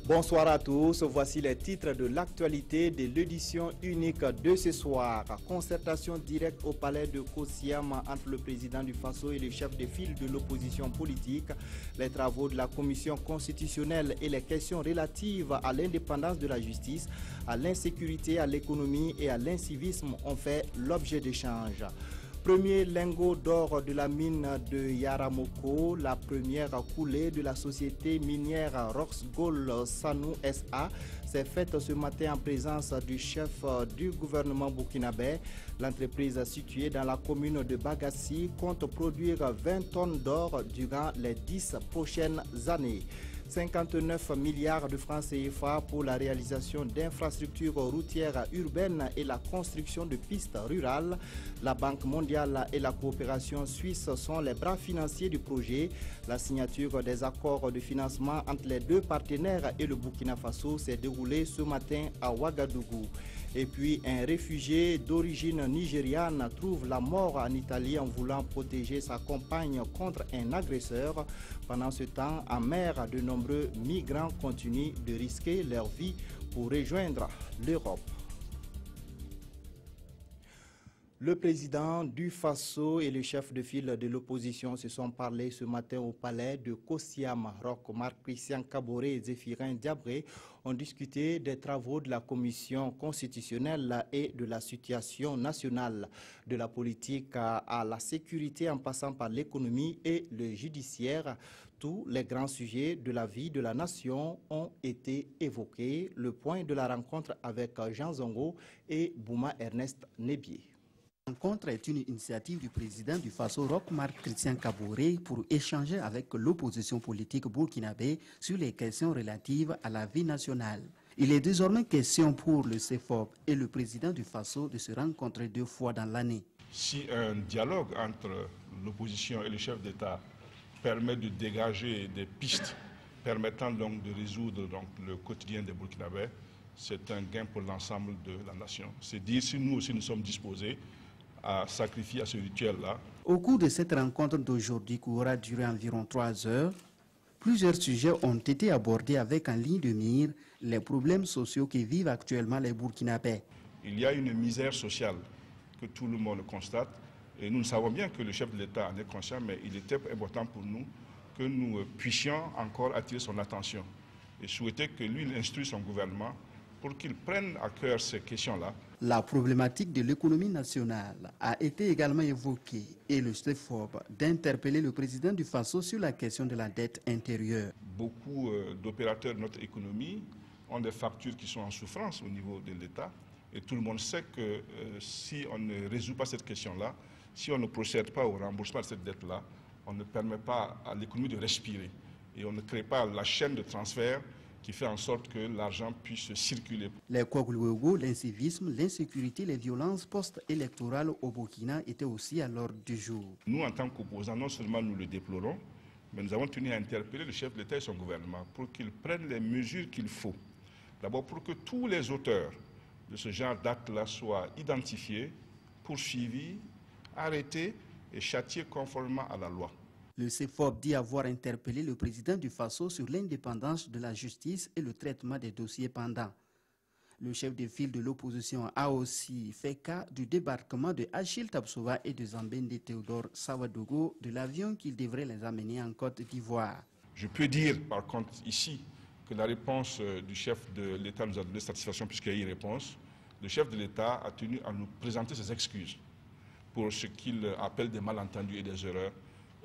Bonsoir à tous, voici les titres de l'actualité de l'édition unique de ce soir. Concertation directe au palais de Kosiam entre le président du Faso et le chef de file de l'opposition politique. Les travaux de la commission constitutionnelle et les questions relatives à l'indépendance de la justice, à l'insécurité, à l'économie et à l'incivisme ont fait l'objet d'échanges. Premier lingot d'or de la mine de Yaramoko, la première coulée de la société minière Roxgold Sanou SA s'est faite ce matin en présence du chef du gouvernement burkinabé. L'entreprise située dans la commune de Bagassi compte produire 20 tonnes d'or durant les 10 prochaines années. 59 milliards de francs CFA pour la réalisation d'infrastructures routières urbaines et la construction de pistes rurales. La Banque mondiale et la coopération suisse sont les bras financiers du projet. La signature des accords de financement entre les deux partenaires et le Burkina Faso s'est déroulée ce matin à Ouagadougou. Et puis un réfugié d'origine nigériane trouve la mort en Italie en voulant protéger sa compagne contre un agresseur. Pendant ce temps, en mer, de nombreux migrants continuent de risquer leur vie pour rejoindre l'Europe. Le président du Faso et le chef de file de l'opposition se sont parlé ce matin au palais de Kosiam. Marc Christian Kaboré et Zéphirin Diabré ont discuté des travaux de la commission constitutionnelle et de la situation nationale, de la politique à la sécurité en passant par l'économie et le judiciaire. Tous les grands sujets de la vie de la nation ont été évoqués. Le point de la rencontre avec Jean Zongo et Bouma Ernest Nebié. La rencontre est une initiative du président du Faso, Marc Christian Kaboré, pour échanger avec l'opposition politique burkinabé sur les questions relatives à la vie nationale. Il est désormais question pour le CEFOP et le président du Faso de se rencontrer 2 fois dans l'année. Si un dialogue entre l'opposition et le chef d'État permet de dégager des pistes permettant donc de résoudre le quotidien des Burkinabés, c'est un gain pour l'ensemble de la nation. C'est dire si nous aussi nous sommes disposés à sacrifier à ce rituel-là. Au cours de cette rencontre d'aujourd'hui, qui aura duré environ 3 heures, plusieurs sujets ont été abordés avec en ligne de mire les problèmes sociaux que vivent actuellement les Burkinabés. Il y a une misère sociale que tout le monde constate et nous savons bien que le chef de l'État en est conscient, mais il était important pour nous que nous puissions encore attirer son attention et souhaiter que lui instruise son gouvernement pour qu'il prenne à cœur ces questions-là. La problématique de l'économie nationale a été également évoquée et le CEFOP d'interpeller le président du Faso sur la question de la dette intérieure. Beaucoup d'opérateurs de notre économie ont des factures qui sont en souffrance au niveau de l'État et tout le monde sait que si on ne résout pas cette question-là, si on ne procède pas au remboursement de cette dette-là, on ne permet pas à l'économie de respirer et on ne crée pas la chaîne de transfert qui fait en sorte que l'argent puisse circuler. Les Kouagoulouego, l'incivisme, l'insécurité, les violences post-électorales au Burkina étaient aussi à l'ordre du jour. Nous, en tant qu'opposants, non seulement nous le déplorons, mais nous avons tenu à interpeller le chef de l'État et son gouvernement pour qu'ils prennent les mesures qu'il faut. D'abord pour que tous les auteurs de ce genre d'actes-là soient identifiés, poursuivis, arrêtés et châtiés conformément à la loi. Le CEFOP dit avoir interpellé le président du Faso sur l'indépendance de la justice et le traitement des dossiers pendants. Le chef de file de l'opposition a aussi fait cas du débarquement de Achille Tabsova et de Zambende Théodore Sawadogo de l'avion qui devrait les amener en Côte d'Ivoire. Je peux dire par contre ici que la réponse du chef de l'État nous a donné satisfaction puisqu'il y a eu réponse. Le chef de l'État a tenu à nous présenter ses excuses pour ce qu'il appelle des malentendus et des erreurs,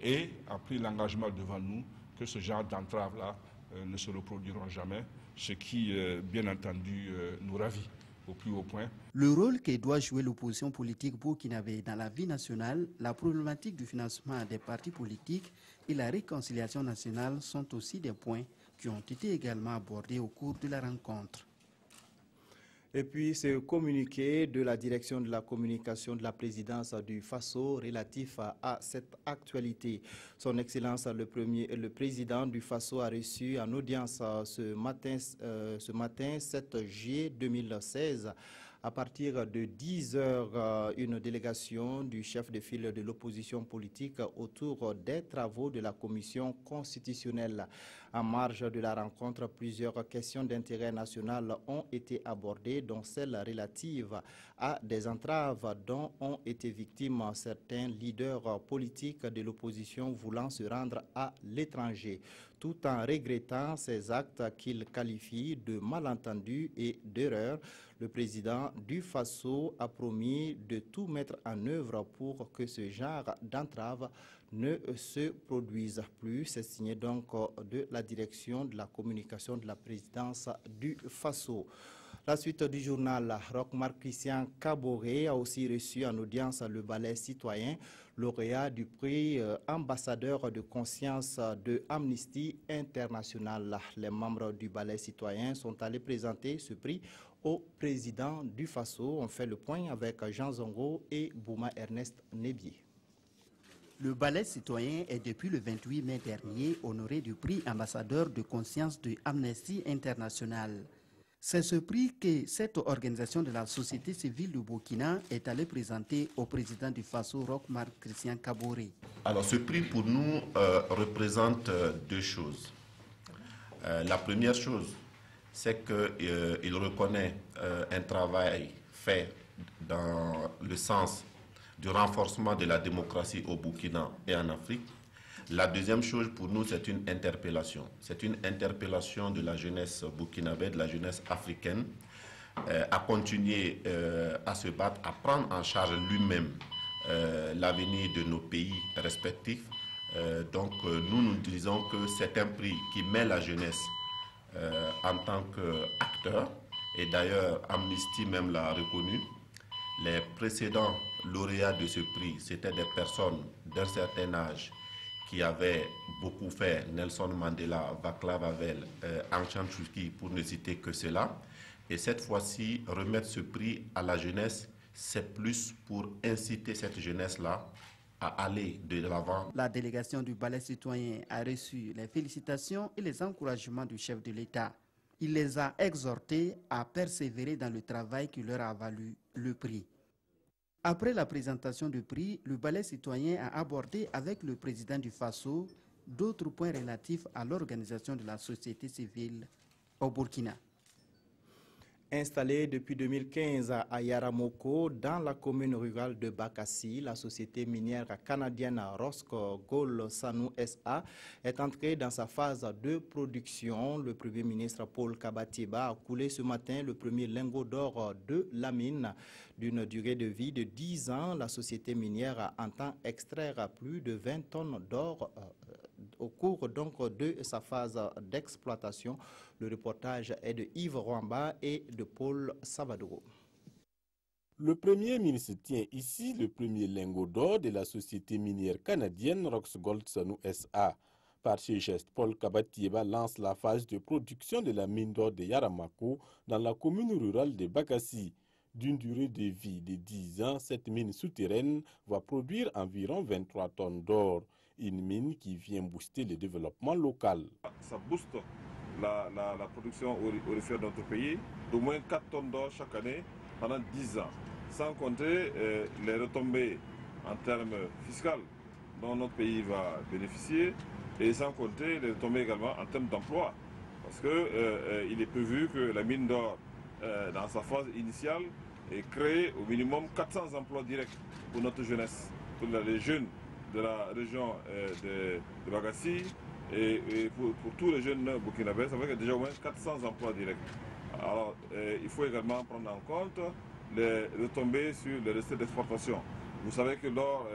et a pris l'engagement devant nous que ce genre d'entraves-là ne se reproduiront jamais, ce qui, bien entendu, nous ravit au plus haut point. Le rôle que doit jouer l'opposition politique burkinabé dans la vie nationale, la problématique du financement des partis politiques et la réconciliation nationale sont aussi des points qui ont été également abordés au cours de la rencontre. Et puis, ce communiqué de la direction de la communication de la présidence du Faso relatif à cette actualité. Son Excellence, le président du Faso a reçu en audience ce matin 7 juillet 2016 À partir de 10 heures, une délégation du chef de file de l'opposition politique autour des travaux de la commission constitutionnelle. En marge de la rencontre, plusieurs questions d'intérêt national ont été abordées, dont celle relative à des entraves dont ont été victimes certains leaders politiques de l'opposition voulant se rendre à l'étranger, tout en regrettant ces actes qu'ils qualifient de malentendus et d'erreurs. Le président du Faso a promis de tout mettre en œuvre pour que ce genre d'entrave ne se produise plus. C'est signé donc de la direction de la communication de la présidence du Faso. La suite du journal, Roch-Marc Christian Kaboré a aussi reçu en audience le ballet citoyen, lauréat du prix ambassadeur de conscience de Amnesty International. Les membres du ballet citoyen sont allés présenter ce prix au président du Faso. On fait le point avec Jean Zongo et Bouma Ernest Nebier. Le ballet citoyen est depuis le 28 mai dernier honoré du prix ambassadeur de conscience de Amnesty International. C'est ce prix que cette organisation de la société civile du Burkina est allée présenter au président du Faso, Roch-Marc Christian Kaboré. Alors ce prix pour nous représente deux choses. La première chose, c'est qu'il reconnaît un travail fait dans le sens du renforcement de la démocratie au Burkina et en Afrique. La deuxième chose pour nous, c'est une interpellation. C'est une interpellation de la jeunesse burkinabé, de la jeunesse africaine, à continuer à se battre, à prendre en charge lui-même l'avenir de nos pays respectifs. Donc nous disons que c'est un prix qui met la jeunesse en tant qu'acteur, et d'ailleurs Amnesty même l'a reconnu. Les précédents lauréats de ce prix, c'était des personnes d'un certain âge qui avaient beaucoup fait, Nelson Mandela, Václav Havel, Aung San Suu Kyi, pour ne citer que cela. Et cette fois-ci, remettre ce prix à la jeunesse, c'est plus pour inciter cette jeunesse-là à aller de l'avant. La délégation du ballet citoyen a reçu les félicitations et les encouragements du chef de l'État. Il les a exhortés à persévérer dans le travail qui leur a valu le prix. Après la présentation du prix, le ballet citoyen a abordé avec le président du Faso d'autres points relatifs à l'organisation de la société civile au Burkina. Installée depuis 2015 à Yaramoko, dans la commune rurale de Bakassi, la société minière canadienne Roxgold Sanu SA est entrée dans sa phase de production. Le Premier ministre Paul Kabatieba a coulé ce matin le premier lingot d'or de la mine. D'une durée de vie de 10 ans, la société minière entend extraire plus de 20 tonnes d'or au cours donc de sa phase d'exploitation. Le reportage est de Yves Rwamba et de Paul Savadoro. Le Premier ministre tient ici le premier lingot d'or de la société minière canadienne Roxgold Sanu SA. Par ce geste, Paul Kabatieba lance la phase de production de la mine d'or de Yaramoko dans la commune rurale de Bakassi. D'une durée de vie de 10 ans, cette mine souterraine va produire environ 23 tonnes d'or. Une mine qui vient booster le développement local. Ça booste la production aurifère de notre pays d'au moins 4 tonnes d'or chaque année pendant 10 ans. Sans compter les retombées en termes fiscaux dont notre pays va bénéficier et sans compter les retombées également en termes d'emploi. Parce qu'il est prévu que la mine d'or, dans sa phase initiale, ait créé au minimum 400 emplois directs pour notre jeunesse, pour les jeunes de la région de Bakassi et pour tous les jeunes burkinabés, ça veut dire qu'il y a déjà au moins 400 emplois directs. Alors il faut également prendre en compte les retombées sur les recettes d'exportation. Vous savez que l'or,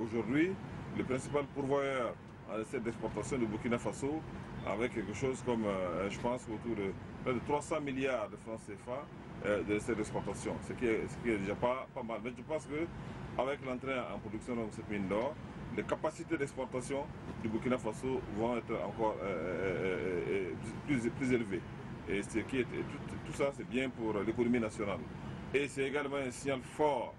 aujourd'hui, le principal pourvoyeur en recettes d'exportation du Burkina Faso, avec quelque chose comme, je pense, autour de près de 300 milliards de francs CFA de recettes d'exportation, ce qui est déjà pas mal. Mais je pense qu'avec l'entrée en production de cette mine d'or, les capacités d'exportation du Burkina Faso vont être encore plus élevées. Et tout ça, c'est bien pour l'économie nationale. Et c'est également un signal fort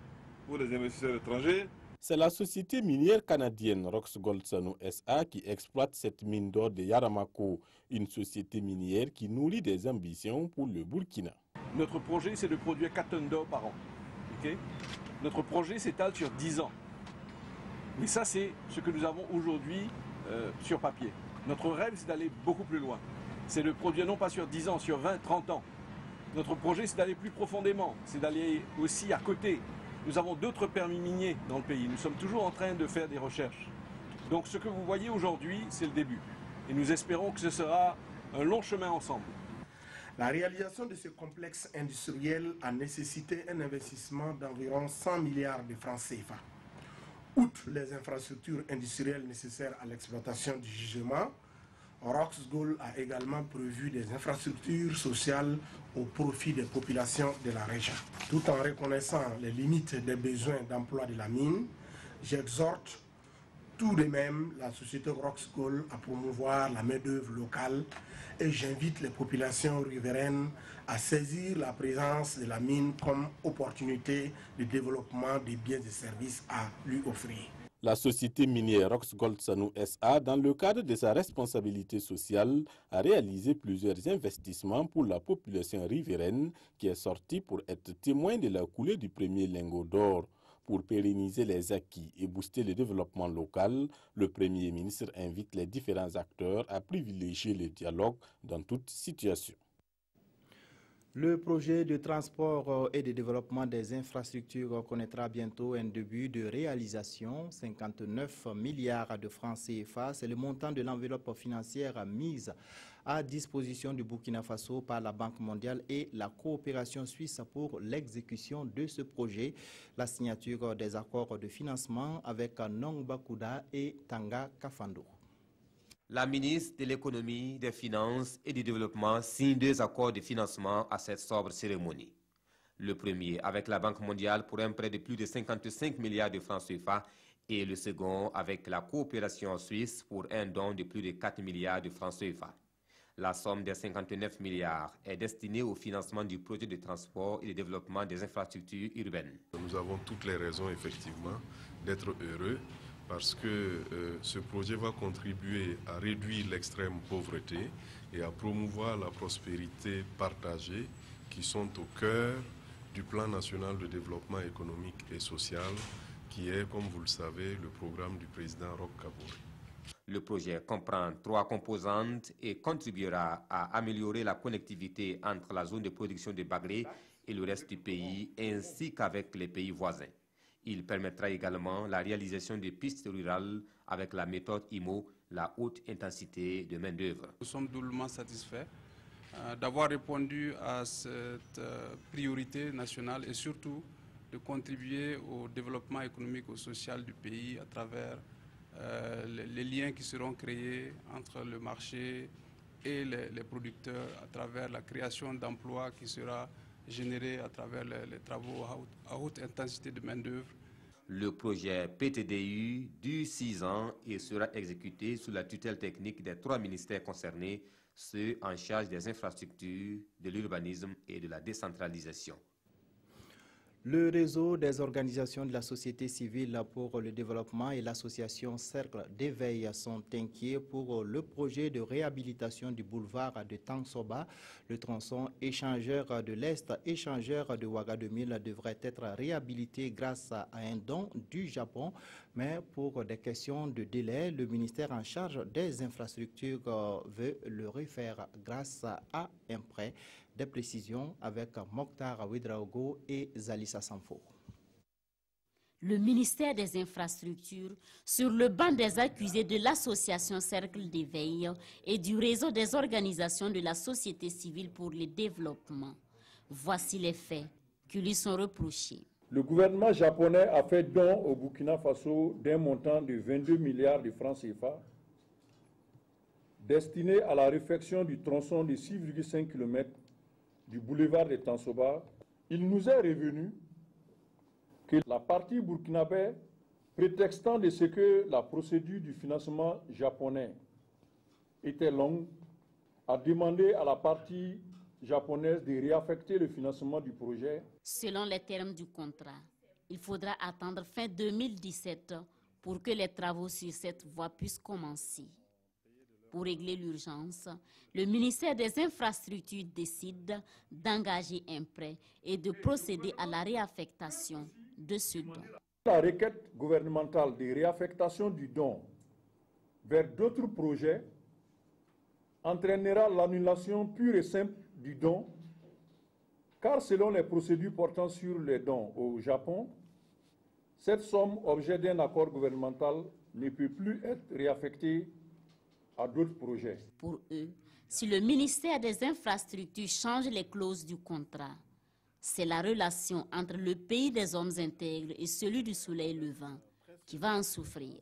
pour les investisseurs étrangers. C'est la société minière canadienne Roxgold Sanu SA qui exploite cette mine d'or de Yaramoko, une société minière qui nourrit des ambitions pour le Burkina. Notre projet, c'est de produire 4 tonnes d'or par an. Okay? Notre projet s'étale sur 10 ans. Mais ça, c'est ce que nous avons aujourd'hui sur papier. Notre rêve, c'est d'aller beaucoup plus loin. C'est de produire non pas sur 10 ans, sur 20, 30 ans. Notre projet, c'est d'aller plus profondément, c'est d'aller aussi à côté. Nous avons d'autres permis miniers dans le pays. Nous sommes toujours en train de faire des recherches. Donc ce que vous voyez aujourd'hui, c'est le début. Et nous espérons que ce sera un long chemin ensemble. La réalisation de ce complexe industriel a nécessité un investissement d'environ 100 milliards de francs CFA. Outre les infrastructures industrielles nécessaires à l'exploitation du gisement, Roxgold a également prévu des infrastructures sociales au profit des populations de la région. Tout en reconnaissant les limites des besoins d'emploi de la mine, j'exhorte tout de même la société Roxgold à promouvoir la main-d'œuvre locale et j'invite les populations riveraines à saisir la présence de la mine comme opportunité de développement des biens et services à lui offrir. La société minière Roxgold Sanu SA, dans le cadre de sa responsabilité sociale, a réalisé plusieurs investissements pour la population riveraine qui est sortie pour être témoin de la coulée du premier lingot d'or. Pour pérenniser les acquis et booster le développement local, le Premier ministre invite les différents acteurs à privilégier le dialogue dans toute situation. Le projet de transport et de développement des infrastructures connaîtra bientôt un début de réalisation. 59 milliards de francs CFA, c'est le montant de l'enveloppe financière mise à disposition du Burkina Faso par la Banque mondiale et la coopération suisse pour l'exécution de ce projet. La signature des accords de financement avec Nongba Kouda et Tanga Kafando. La ministre de l'Économie, des Finances et du Développement signe 2 accords de financement à cette sobre cérémonie. Le premier avec la Banque mondiale pour un prêt de plus de 55 milliards de francs CFA et le second avec la coopération suisse pour un don de plus de 4 milliards de francs CFA. La somme des 59 milliards est destinée au financement du projet de transport et de développement des infrastructures urbaines. Nous avons toutes les raisons effectivement d'être heureux parce que ce projet va contribuer à réduire l'extrême pauvreté et à promouvoir la prospérité partagée qui sont au cœur du plan national de développement économique et social qui est, comme vous le savez, le programme du président Roch Kabore. Le projet comprend 3 composantes et contribuera à améliorer la connectivité entre la zone de production de Bagré et le reste du pays, ainsi qu'avec les pays voisins. Il permettra également la réalisation des pistes rurales avec la méthode IMO, la haute intensité de main-d'œuvre. Nous sommes doublement satisfaits d'avoir répondu à cette priorité nationale et surtout de contribuer au développement économique et social du pays à travers les liens qui seront créés entre le marché et les producteurs, à travers la création d'emplois qui sera générée à travers les travaux à haute intensité de main-d'œuvre. Le projet PTDU dure 6 ans et sera exécuté sous la tutelle technique des 3 ministères concernés, ceux en charge des infrastructures, de l'urbanisme et de la décentralisation. Le réseau des organisations de la société civile pour le développement et l'association Cercle d'éveil sont inquiets pour le projet de réhabilitation du boulevard de Tangsoba. Le tronçon échangeur de l'Est, échangeur de Ouagadougou devrait être réhabilité grâce à un don du Japon. Mais pour des questions de délai, le ministère en charge des infrastructures veut le refaire grâce à un prêt. Des précisions avec Mokhtar Ouedraogo et Zalissa Sanfo. Le ministère des Infrastructures, sur le banc des accusés de l'association Cercle d'éveil et du réseau des organisations de la société civile pour le développement. Voici les faits qui lui sont reprochés. Le gouvernement japonais a fait don au Burkina Faso d'un montant de 22 milliards de francs CFA destiné à la réfection du tronçon de 6,5 km du boulevard de Tangsoba. Il nous est revenu que la partie burkinabé, prétextant de ce que la procédure du financement japonais était longue, a demandé à la partie japonaise de réaffecter le financement du projet. Selon les termes du contrat, il faudra attendre fin 2017 pour que les travaux sur cette voie puissent commencer. Pour régler l'urgence, le ministère des Infrastructures décide d'engager un prêt et de procéder à la réaffectation de ce don. La requête gouvernementale de réaffectation du don vers d'autres projets entraînera l'annulation pure et simple du don, car selon les procédures portant sur les dons au Japon, cette somme, objet d'un accord gouvernemental, ne peut plus être réaffectée à d'autres projets. Pour eux, si le ministère des Infrastructures change les clauses du contrat, c'est la relation entre le pays des hommes intègres et celui du soleil levant qui va en souffrir.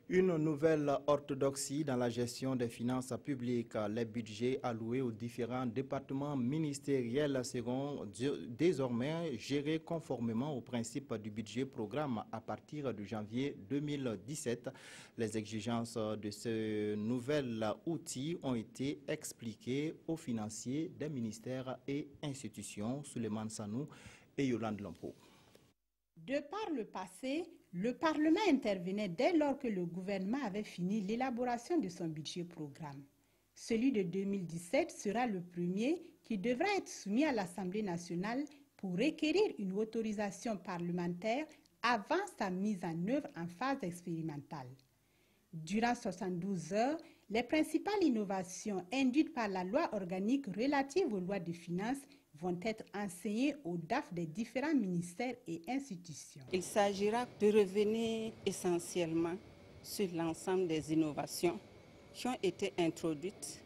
Une nouvelle orthodoxie dans la gestion des finances publiques. Les budgets alloués aux différents départements ministériels seront désormais gérés conformément aux principes du budget programme à partir de janvier 2017. Les exigences de ce nouvel outil ont été expliquées aux financiers des ministères et institutions, Souleymane Sanou et Yolande Lampo. De par le passé, le Parlement intervenait dès lors que le gouvernement avait fini l'élaboration de son budget programme. Celui de 2017 sera le premier qui devra être soumis à l'Assemblée nationale pour requérir une autorisation parlementaire avant sa mise en œuvre en phase expérimentale. Durant 72 heures, les principales innovations induites par la loi organique relative aux lois de finances vont être enseignées aux DAF des différents ministères et institutions. Il s'agira de revenir essentiellement sur l'ensemble des innovations qui ont été introduites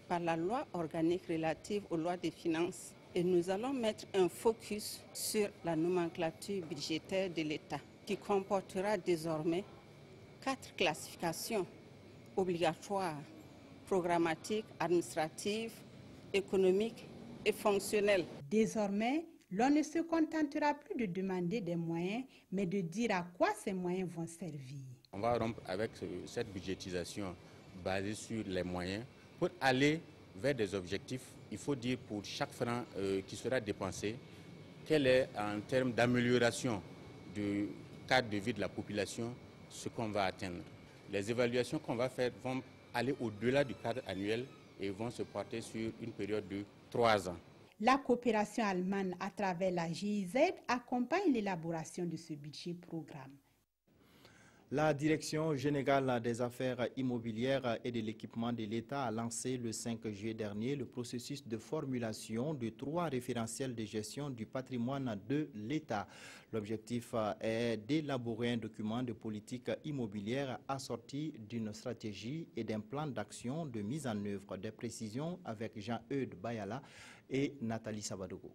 par la loi organique relative aux lois de finances. Et nous allons mettre un focus sur la nomenclature budgétaire de l'État qui comportera désormais 4 classifications obligatoires, programmatiques, administratives, économiques et fonctionnelles. Désormais, l'on ne se contentera plus de demander des moyens, mais de dire à quoi ces moyens vont servir. On va rompre avec cette budgétisation basée sur les moyens pour aller vers des objectifs. Il faut dire pour chaque franc qui sera dépensé, quel est en termes d'amélioration du cadre de vie de la population, ce qu'on va atteindre. Les évaluations qu'on va faire vont aller au-delà du cadre annuel et vont se porter sur une période de 3 ans. La coopération allemande à travers la GIZ accompagne l'élaboration de ce budget programme. La Direction générale des affaires immobilières et de l'équipement de l'État a lancé le 5 juillet dernier le processus de formulation de 3 référentiels de gestion du patrimoine de l'État. L'objectif est d'élaborer un document de politique immobilière assorti d'une stratégie et d'un plan d'action de mise en œuvre. Des précisions avec Jean-Eudes Bayala et Nathalie Sabadogo.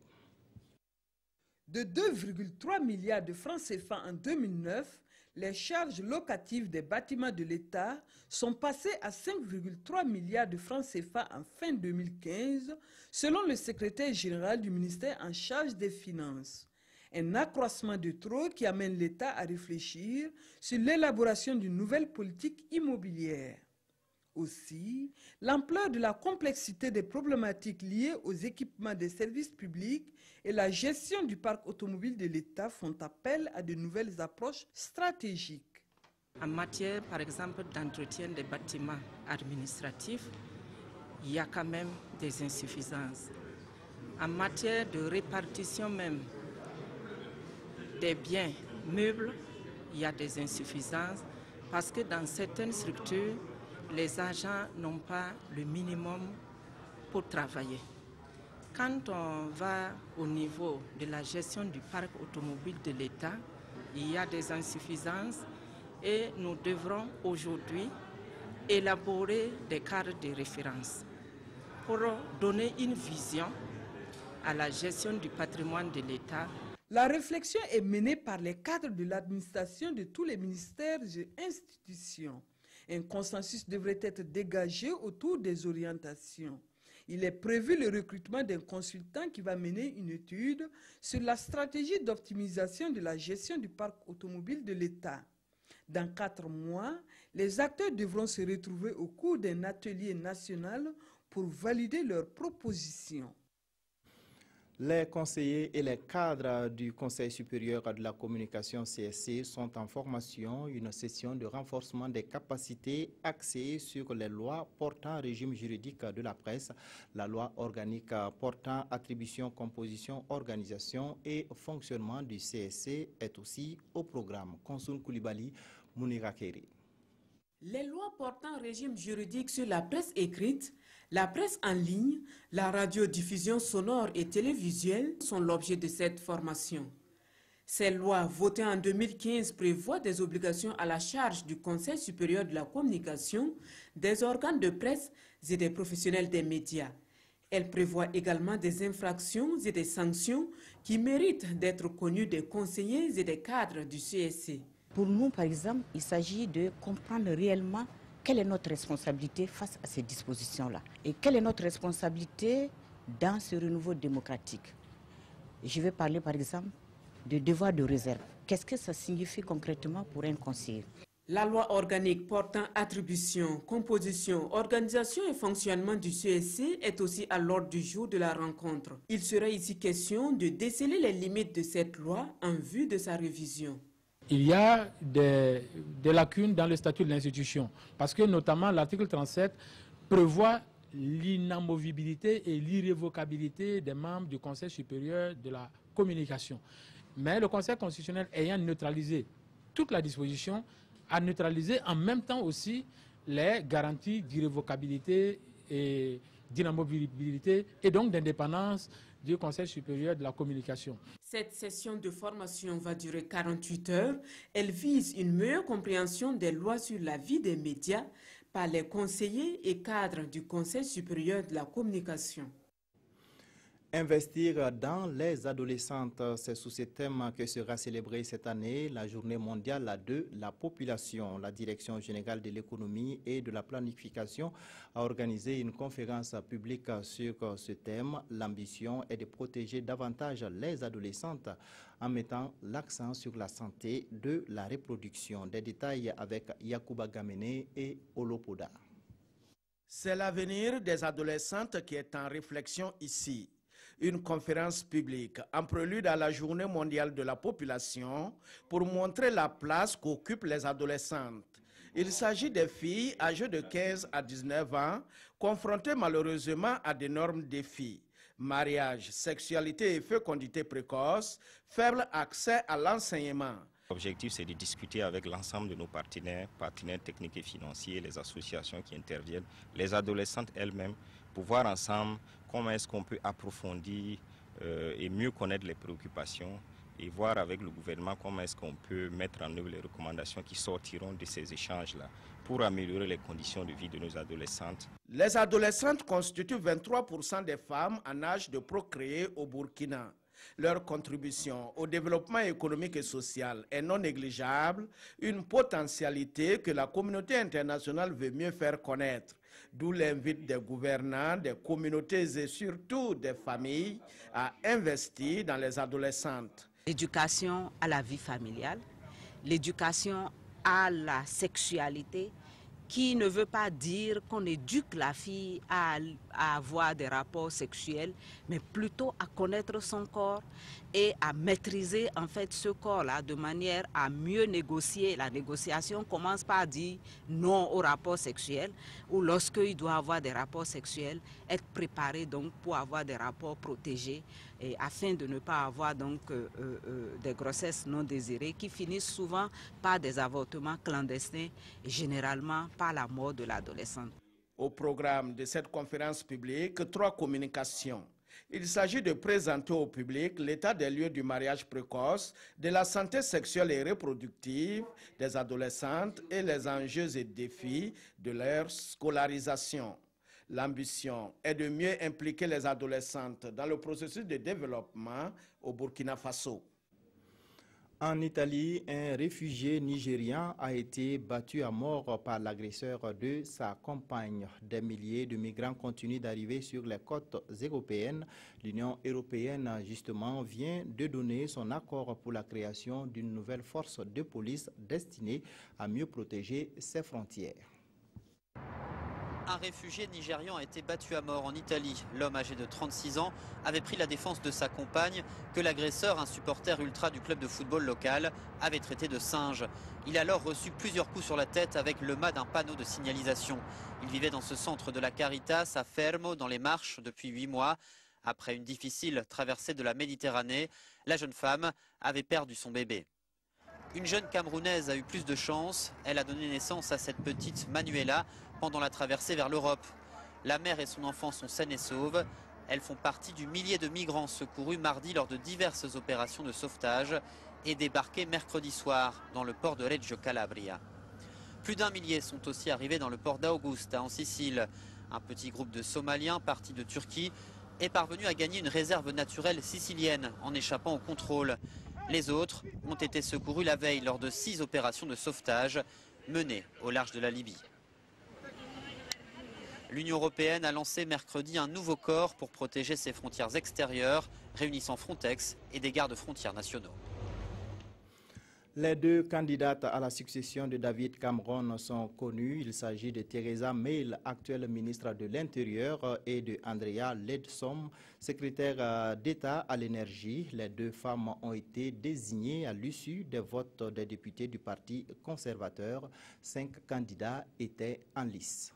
De 2,3 milliards de francs CFA en 2009, les charges locatives des bâtiments de l'État sont passées à 5,3 milliards de francs CFA en fin 2015, selon le secrétaire général du ministère en charge des Finances. Un accroissement de trop qui amène l'État à réfléchir sur l'élaboration d'une nouvelle politique immobilière. Aussi, l'ampleur de la complexité des problématiques liées aux équipements des services publics et la gestion du parc automobile de l'État font appel à de nouvelles approches stratégiques. En matière, par exemple, d'entretien des bâtiments administratifs, il y a quand même des insuffisances. En matière de répartition même des biens meubles, il y a des insuffisances parce que dans certaines structures, les agents n'ont pas le minimum pour travailler. Quand on va au niveau de la gestion du parc automobile de l'État, il y a des insuffisances et nous devrons aujourd'hui élaborer des cadres de référence pour donner une vision à la gestion du patrimoine de l'État. La réflexion est menée par les cadres de l'administration de tous les ministères et institutions. Un consensus devrait être dégagé autour des orientations. Il est prévu le recrutement d'un consultant qui va mener une étude sur la stratégie d'optimisation de la gestion du parc automobile de l'État. Dans 4 mois, les acteurs devront se retrouver au cours d'un atelier national pour valider leurs propositions. Les conseillers et les cadres du Conseil supérieur de la communication CSC sont en formation. Une session de renforcement des capacités axée sur les lois portant régime juridique de la presse, la loi organique portant attribution, composition, organisation et fonctionnement du CSC est aussi au programme. Konsoun Koulibaly, Mounira Keri. Les lois portant régime juridique sur la presse écrite, la presse en ligne, la radiodiffusion sonore et télévisuelle sont l'objet de cette formation. Ces lois votées en 2015 prévoient des obligations à la charge du Conseil supérieur de la communication, des organes de presse et des professionnels des médias. Elles prévoient également des infractions et des sanctions qui méritent d'être connues des conseillers et des cadres du CSC. Pour nous, par exemple, il s'agit de comprendre réellement quelle est notre responsabilité face à ces dispositions-là et quelle est notre responsabilité dans ce renouveau démocratique. Je vais parler, par exemple, de devoir de réserve. Qu'est-ce que ça signifie concrètement pour un conseiller? La loi organique portant attribution, composition, organisation et fonctionnement du CSC est aussi à l'ordre du jour de la rencontre. Il sera ici question de déceler les limites de cette loi en vue de sa révision. Il y a des lacunes dans le statut de l'institution, parce que notamment l'article 37 prévoit l'inamovibilité et l'irrévocabilité des membres du Conseil supérieur de la communication. Mais le Conseil constitutionnel ayant neutralisé toute la disposition, a neutralisé en même temps aussi les garanties d'irrévocabilité et d'inamovibilité et donc d'indépendance du Conseil supérieur de la communication. Cette session de formation va durer 48 heures. Elle vise une meilleure compréhension des lois sur la vie des médias par les conseillers et cadres du Conseil supérieur de la communication. Investir dans les adolescentes, c'est sous ce thème que sera célébrée cette année la journée mondiale de la population. La Direction générale de l'économie et de la planification a organisé une conférence publique sur ce thème. L'ambition est de protéger davantage les adolescentes en mettant l'accent sur la santé de la reproduction. Des détails avec Yacouba Gamene et Olopoda. C'est l'avenir des adolescentes qui est en réflexion ici. Une conférence publique en prélude à la journée mondiale de la population pour montrer la place qu'occupent les adolescentes. Il s'agit des filles âgées de 15 à 19 ans, confrontées malheureusement à d'énormes défis. Mariage, sexualité et fécondité précoce, faible accès à l'enseignement. L'objectif, c'est de discuter avec l'ensemble de nos partenaires techniques et financiers, les associations qui interviennent, les adolescentes elles-mêmes, pour voir ensemble comment est-ce qu'on peut approfondir et mieux connaître les préoccupations et voir avec le gouvernement comment est-ce qu'on peut mettre en œuvre les recommandations qui sortiront de ces échanges-là pour améliorer les conditions de vie de nos adolescentes. Les adolescentes constituent 23% des femmes en âge de procréer au Burkina. Leur contribution au développement économique et social est non négligeable, une potentialité que la communauté internationale veut mieux faire connaître. D'où l'invite des gouvernants, des communautés et surtout des familles à investir dans les adolescentes. L'éducation à la vie familiale, l'éducation à la sexualité, qui ne veut pas dire qu'on éduque la fille à avoir des rapports sexuels, mais plutôt à connaître son corps et à maîtriser en fait ce corps-là de manière à mieux négocier. La négociation commence par dire non aux rapports sexuels, ou lorsqu'il doit avoir des rapports sexuels, être préparé donc pour avoir des rapports protégés et afin de ne pas avoir donc des grossesses non désirées qui finissent souvent par des avortements clandestins et généralement par la mort de l'adolescente. Au programme de cette conférence publique, 3 communications. Il s'agit de présenter au public l'état des lieux du mariage précoce, de la santé sexuelle et reproductive des adolescentes et les enjeux et défis de leur scolarisation. L'ambition est de mieux impliquer les adolescentes dans le processus de développement au Burkina Faso. En Italie, un réfugié nigérian a été battu à mort par l'agresseur de sa compagne. Des milliers de migrants continuent d'arriver sur les côtes européennes. L'Union européenne, justement, vient de donner son accord pour la création d'une nouvelle force de police destinée à mieux protéger ses frontières. Un réfugié nigérian a été battu à mort en Italie. L'homme âgé de 36 ans avait pris la défense de sa compagne que l'agresseur, un supporter ultra du club de football local, avait traité de singe. Il a alors reçu plusieurs coups sur la tête avec le mât d'un panneau de signalisation. Il vivait dans ce centre de la Caritas à Fermo, dans les Marches, depuis 8 mois. Après une difficile traversée de la Méditerranée, la jeune femme avait perdu son bébé. Une jeune Camerounaise a eu plus de chance. Elle a donné naissance à cette petite Manuela pendant la traversée vers l'Europe. La mère et son enfant sont saines et sauves. Elles font partie du millier de migrants secourus mardi lors de diverses opérations de sauvetage et débarqués mercredi soir dans le port de Reggio Calabria. Plus d'1 millier sont aussi arrivés dans le port d'Augusta en Sicile. Un petit groupe de Somaliens partis de Turquie est parvenu à gagner une réserve naturelle sicilienne en échappant au contrôle. Les autres ont été secourus la veille lors de 6 opérations de sauvetage menées au large de la Libye. L'Union européenne a lancé mercredi un nouveau corps pour protéger ses frontières extérieures, réunissant Frontex et des gardes-frontières nationaux. Les deux candidates à la succession de David Cameron sont connues. Il s'agit de Theresa May, actuelle ministre de l'Intérieur, et de Andrea Leadsom, secrétaire d'État à l'énergie. Les deux femmes ont été désignées à l'issue des votes des députés du Parti conservateur. 5 candidats étaient en lice.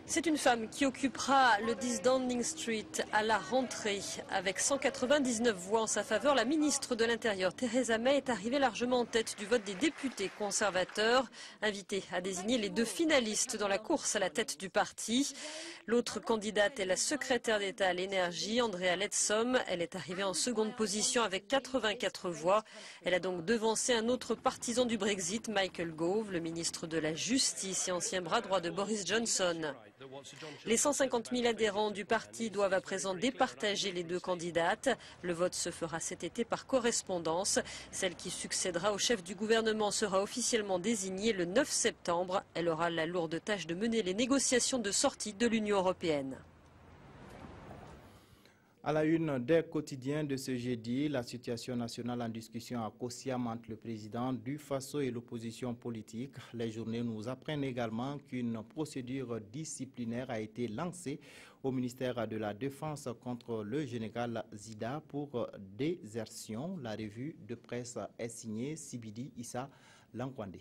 C'est une femme qui occupera le 10 Downing Street à la rentrée. Avec 199 voix en sa faveur, la ministre de l'Intérieur, Theresa May, est arrivée largement en tête du vote des députés conservateurs, invités à désigner les 2 finalistes dans la course à la tête du parti. L'autre candidate est la secrétaire d'État à l'énergie, Andrea Leadsom. Elle est arrivée en seconde position avec 84 voix. Elle a donc devancé un autre partisan du Brexit, Michael Gove, le ministre de la Justice et ancien bras droit de Boris Johnson. Les 150 000 adhérents du parti doivent à présent départager les 2 candidates. Le vote se fera cet été par correspondance. Celle qui succédera au chef du gouvernement sera officiellement désignée le 9 septembre. Elle aura la lourde tâche de mener les négociations de sortie de l'Union européenne. À la une des quotidiens de ce jeudi, la situation nationale en discussion à Kosiam entre le président du Faso et l'opposition politique. Les journées nous apprennent également qu'une procédure disciplinaire a été lancée au ministère de la Défense contre le général Zida pour désertion. La revue de presse est signée Sibidi Issa Lankwande.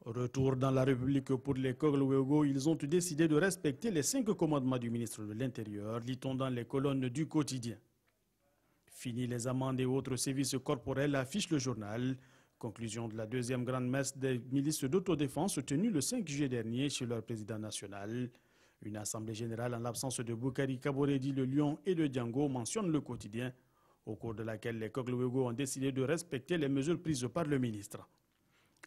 Retour dans la République pour les Koglo-Wego, ils ont décidé de respecter les 5 commandements du ministre de l'Intérieur, lit-on dans les colonnes du quotidien. Fini les amendes et autres services corporels, affiche le journal. Conclusion de la 2e grande messe des milices d'autodéfense tenue le 5 juillet dernier chez leur président national. Une assemblée générale en l'absence de Boukari Kaboredi, le Lion et de Django, mentionne le quotidien, au cours de laquelle les Koglo-Wego ont décidé de respecter les mesures prises par le ministre.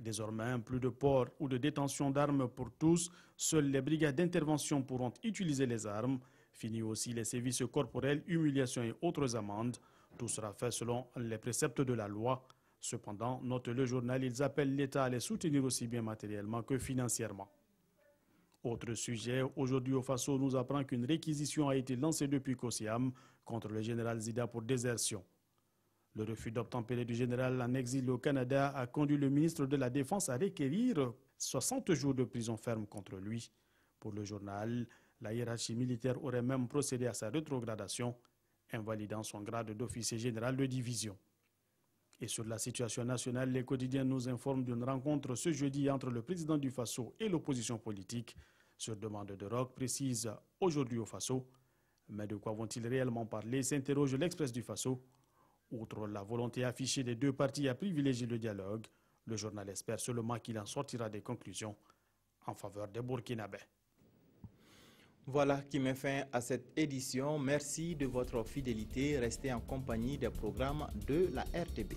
Désormais, plus de port ou de détention d'armes pour tous. Seules les brigades d'intervention pourront utiliser les armes. Fini aussi les services corporels, humiliations et autres amendes. Tout sera fait selon les préceptes de la loi. Cependant, note le journal, ils appellent l'État à les soutenir aussi bien matériellement que financièrement. Autre sujet, aujourd'hui au Faso, nous apprend qu'une réquisition a été lancée depuis Kosiam contre le général Zida pour désertion. Le refus d'obtempérer du général en exil au Canada a conduit le ministre de la Défense à requérir 60 jours de prison ferme contre lui. Pour le journal, la hiérarchie militaire aurait même procédé à sa rétrogradation, invalidant son grade d'officier général de division. Et sur la situation nationale, les quotidiens nous informent d'une rencontre ce jeudi entre le président du Faso et l'opposition politique. Sur demande de Roch, précise aujourd'hui au Faso. Mais de quoi vont-ils réellement parler, s'interroge l'Express du Faso. Outre la volonté affichée des 2 partis à privilégier le dialogue, le journal espère seulement qu'il en sortira des conclusions en faveur des Burkinabés. Voilà qui met fin à cette édition. Merci de votre fidélité. Restez en compagnie des programmes de la RTB.